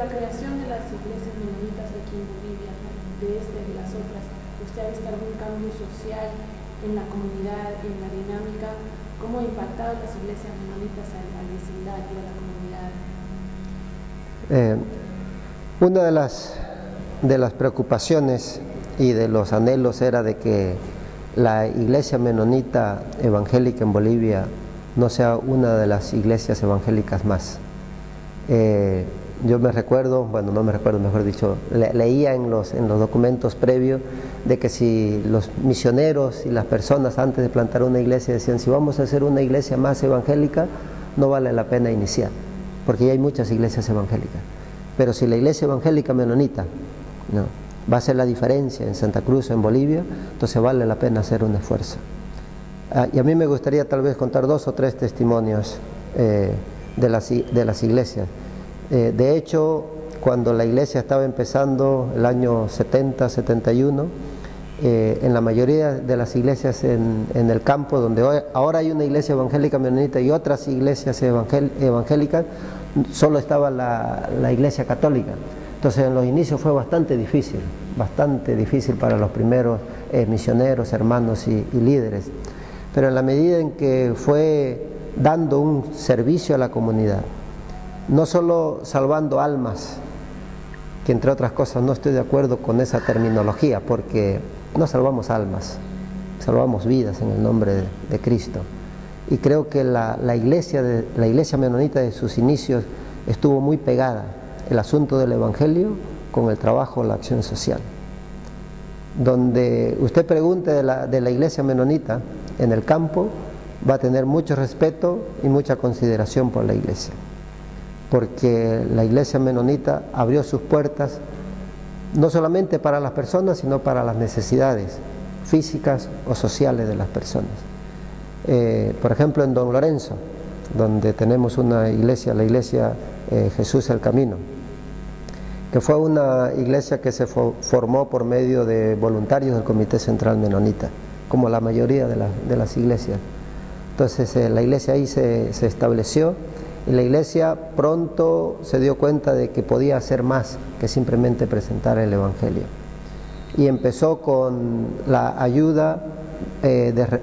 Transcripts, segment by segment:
la creación de las iglesias menonitas aquí en Bolivia, de esta y de las otras, ¿usted ha visto algún cambio social en la comunidad, en la dinámica? ¿Cómo ha impactado las iglesias menonitas al vecindario, a la comunidad? Una de las preocupaciones y de los anhelos era de que la iglesia menonita evangélica en Bolivia no sea una de las iglesias evangélicas más. Yo me recuerdo, bueno, no me recuerdo, mejor dicho, leía en los documentos previos de que si los misioneros y las personas antes de plantar una iglesia decían, si vamos a hacer una iglesia más evangélica, no vale la pena iniciar, porque ya hay muchas iglesias evangélicas. Pero si la iglesia evangélica menonita, ¿no?, va a hacer la diferencia en Santa Cruz o en Bolivia, entonces vale la pena hacer un esfuerzo. Y a mí me gustaría tal vez contar 2 o 3 testimonios de las iglesias. De hecho, cuando la iglesia estaba empezando, el año 70, 71, en la mayoría de las iglesias en el campo, donde ahora hay una iglesia evangélica menonita y otras iglesias evangélicas, solo estaba la iglesia católica. Entonces en los inicios fue bastante difícil para los primeros misioneros, hermanos y líderes. Pero en la medida en que fue dando un servicio a la comunidad, no solo salvando almas, que entre otras cosas no estoy de acuerdo con esa terminología, porque no salvamos almas, salvamos vidas en el nombre de Cristo. Y creo que la iglesia menonita de sus inicios estuvo muy pegada el asunto del evangelio con el trabajo, la acción social. Donde usted pregunte de la iglesia menonita en el campo, va a tener mucho respeto y mucha consideración por la iglesia, porque la iglesia menonita abrió sus puertas no solamente para las personas, sino para las necesidades físicas o sociales de las personas. Por ejemplo, en Don Lorenzo, donde tenemos una iglesia, la iglesia Jesús el Camino, que fue una iglesia que se formó por medio de voluntarios del Comité Central Menonita, como la mayoría de las iglesias. Entonces la iglesia ahí se estableció, y la iglesia pronto se dio cuenta de que podía hacer más que simplemente presentar el evangelio, y empezó con la ayuda de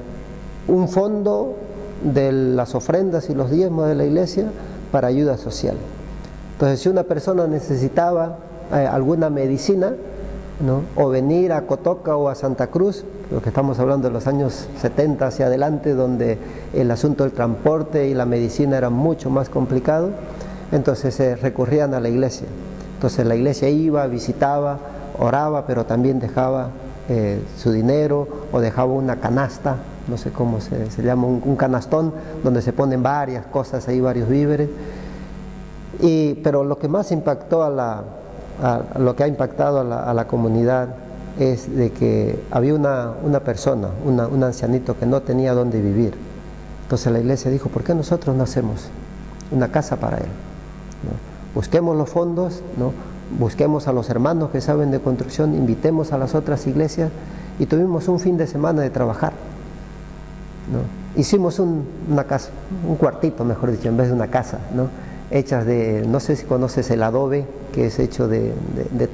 un fondo de las ofrendas y los diezmos de la iglesia para ayuda social. Entonces, si una persona necesitaba alguna medicina, ¿no?, o venir a Cotoca o a Santa Cruz, lo que estamos hablando de los años 70 hacia adelante, donde el asunto del transporte y la medicina era mucho más complicado, entonces recurrían a la iglesia. Entonces la iglesia iba, visitaba, oraba, pero también dejaba su dinero, o dejaba una canasta, no sé cómo se llama, un canastón, donde se ponen varias cosas ahí, varios víveres. Pero lo que más impactó lo que ha impactado a la comunidad es de que había una persona, un ancianito que no tenía dónde vivir. Entonces la iglesia dijo, ¿por qué nosotros no hacemos una casa para él? ¿No? Busquemos los fondos, ¿no?, busquemos a los hermanos que saben de construcción, invitemos a las otras iglesias, y tuvimos un fin de semana de trabajar, ¿no? Hicimos una casa, un cuartito, mejor dicho, en vez de una casa, ¿no?, hechas de, no sé si conoces el adobe, que es hecho de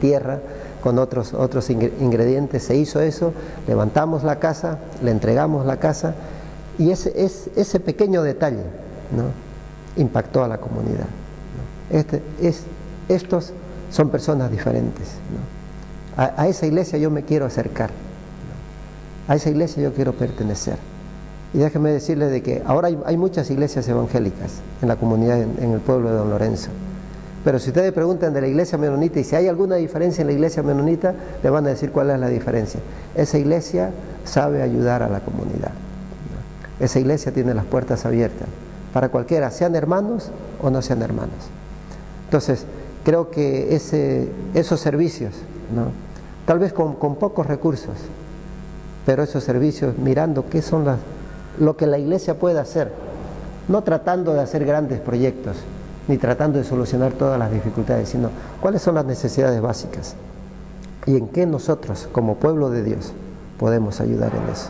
tierra, con otros ingredientes. Se hizo eso, levantamos la casa, le entregamos la casa, y ese pequeño detalle, ¿no?, impactó a la comunidad, ¿no? Estos son personas diferentes, ¿no? A esa iglesia yo me quiero acercar, ¿no?, a esa iglesia yo quiero pertenecer. Y déjenme decirles de que ahora hay muchas iglesias evangélicas en la comunidad, en el pueblo de Don Lorenzo. Pero si ustedes preguntan de la iglesia menonita y si hay alguna diferencia en la iglesia menonita, le van a decir cuál es la diferencia. Esa iglesia sabe ayudar a la comunidad, ¿no? Esa iglesia tiene las puertas abiertas para cualquiera, sean hermanos o no sean hermanos. Entonces, creo que esos servicios, ¿no?, tal vez con pocos recursos, pero esos servicios, mirando qué son lo que la iglesia puede hacer, no tratando de hacer grandes proyectos, ni tratando de solucionar todas las dificultades, sino cuáles son las necesidades básicas y en qué nosotros, como pueblo de Dios, podemos ayudar en eso.